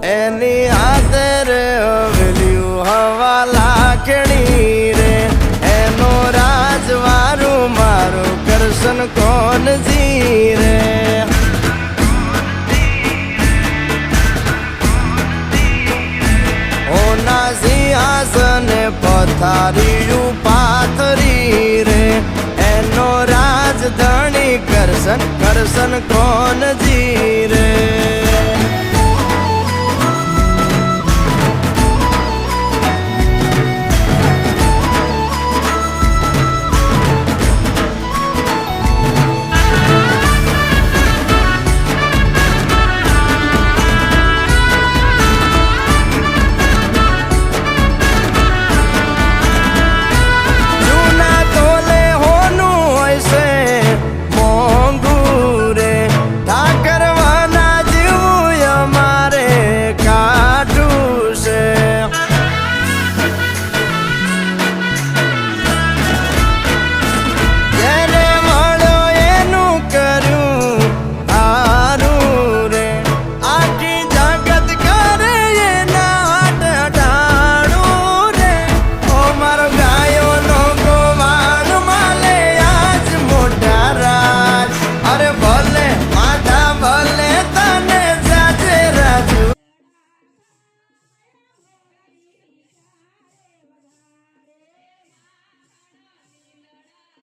એની હાથે રે હવેલ્યું હવા લાખણી રે એનો રાજવારું મારું કરશન કોણ જી રે ઓના સિંહાસને પથારીયું પાથરી રે એનો રાજધણી કરશન કરશન કોણ